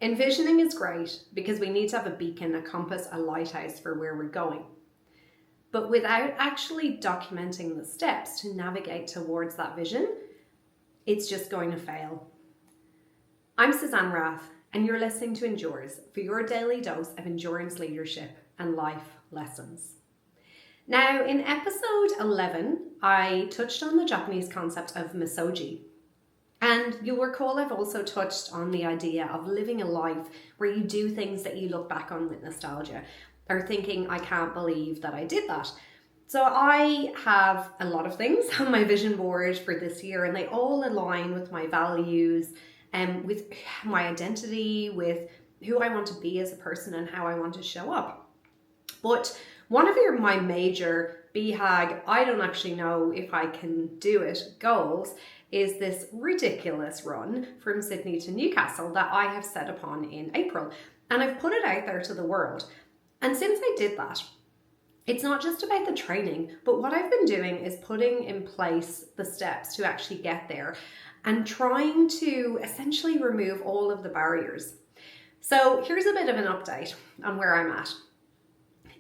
Envisioning is great because we need to have a beacon, a compass, a lighthouse for where we're going. But without actually documenting the steps to navigate towards that vision, it's just going to fail. I'm Suzanne Rath, and you're listening to Endures for your daily dose of endurance leadership and life lessons. Now, in episode 11, I touched on the Japanese concept of misogi. And you'll recall I've also touched on the idea of living a life where you do things that you look back on with nostalgia or thinking, I can't believe that I did that. So I have a lot of things on my vision board for this year, and they all align with my values and with my identity, with who I want to be as a person and how I want to show up. But one of my major BHAG, I don't actually know if I can do it, goals is this ridiculous run from Sydney to Newcastle that I have set upon in April. And I've put it out there to the world. And since I did that, it's not just about the training, but what I've been doing is putting in place the steps to actually get there and trying to essentially remove all of the barriers. So here's a bit of an update on where I'm at.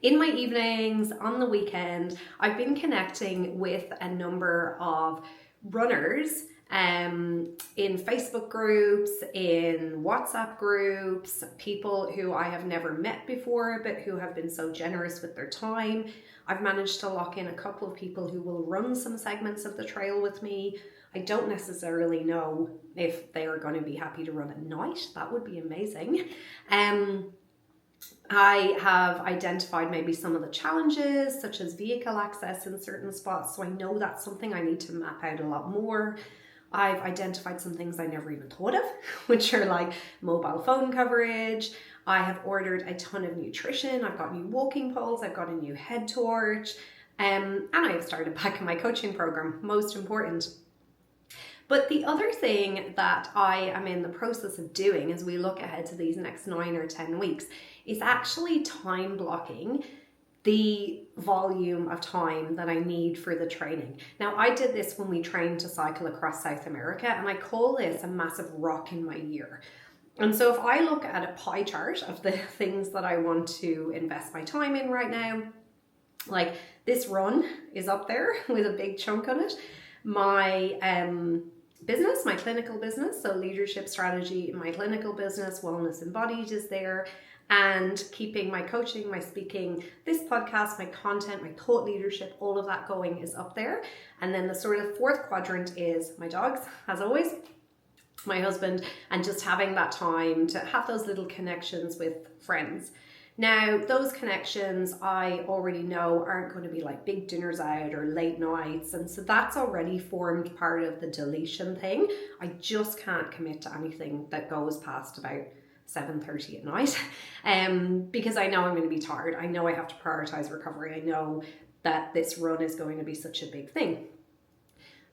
In my evenings, on the weekend, I've been connecting with a number of runners in Facebook groups, in WhatsApp groups, people who I have never met before, but who have been so generous with their time. I've managed to lock in a couple of people who will run some segments of the trail with me. I don't necessarily know if they are going to be happy to run at night. That would be amazing. I have identified maybe some of the challenges, such as vehicle access in certain spots, so I know that's something I need to map out a lot more. I've identified some things I never even thought of, which are like mobile phone coverage. I have ordered a ton of nutrition. I've got new walking poles. I've got a new head torch. And I have started back in my coaching program, most important. But the other thing that I am in the process of doing as we look ahead to these next 9 or 10 weeks is actually time blocking the volume of time that I need for the training. Now, I did this when we trained to cycle across South America, and I call this a massive rock in my year. And so if I look at a pie chart of the things that I want to invest my time in right now, like this run is up there with a big chunk on it. My business, my clinical business, so leadership strategy in my clinical business, Wellness Embodied is there, and keeping my coaching, my speaking, this podcast, my content, my thought leadership, all of that going is up there. And then the sort of fourth quadrant is my dogs, as always, my husband, and just having that time to have those little connections with friends. Now, those connections I already know aren't going to be like big dinners out or late nights. And so that's already formed part of the deletion thing. I just can't commit to anything that goes past about 7:30 at night because I know I'm going to be tired. I know I have to prioritize recovery. I know that this run is going to be such a big thing.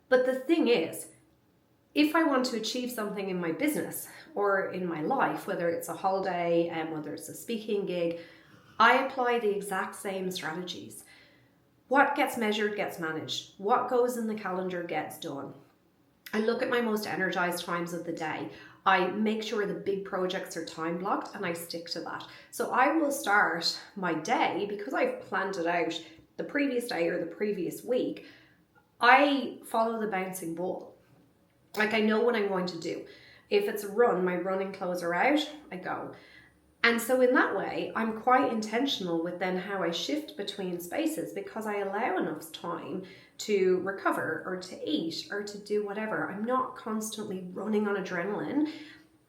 But the thing is, if I want to achieve something in my business or in my life, whether it's a holiday and whether it's a speaking gig, I apply the exact same strategies. What gets measured gets managed. What goes in the calendar gets done. I look at my most energized times of the day. I make sure the big projects are time blocked and I stick to that. So I will start my day, because I've planned it out the previous day or the previous week, I follow the bouncing ball. Like I know what I'm going to do. If it's a run, my running clothes are out, I go. And so in that way, I'm quite intentional with then how I shift between spaces, because I allow enough time to recover or to eat or to do whatever. I'm not constantly running on adrenaline,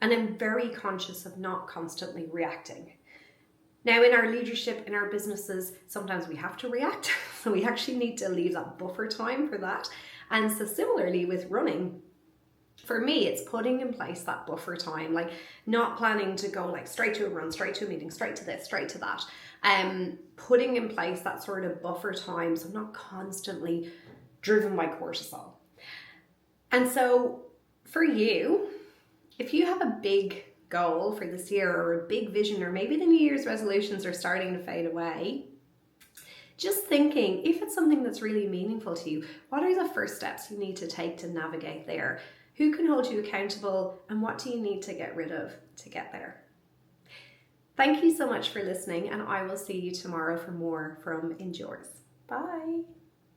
and I'm very conscious of not constantly reacting. Now, in our leadership, in our businesses, sometimes we have to react. So we actually need to leave that buffer time for that. And so similarly with running, for me, it's putting in place that buffer time, like not planning to go like straight to a run, straight to a meeting, straight to this, straight to that. Putting in place that sort of buffer time so I'm not constantly driven by cortisol. And so for you, if you have a big goal for this year or a big vision, or maybe the New Year's resolutions are starting to fade away, just thinking, if it's something that's really meaningful to you, what are the first steps you need to take to navigate there? Who can hold you accountable, and what do you need to get rid of to get there? Thank you so much for listening, and I will see you tomorrow for more from Endures. Bye.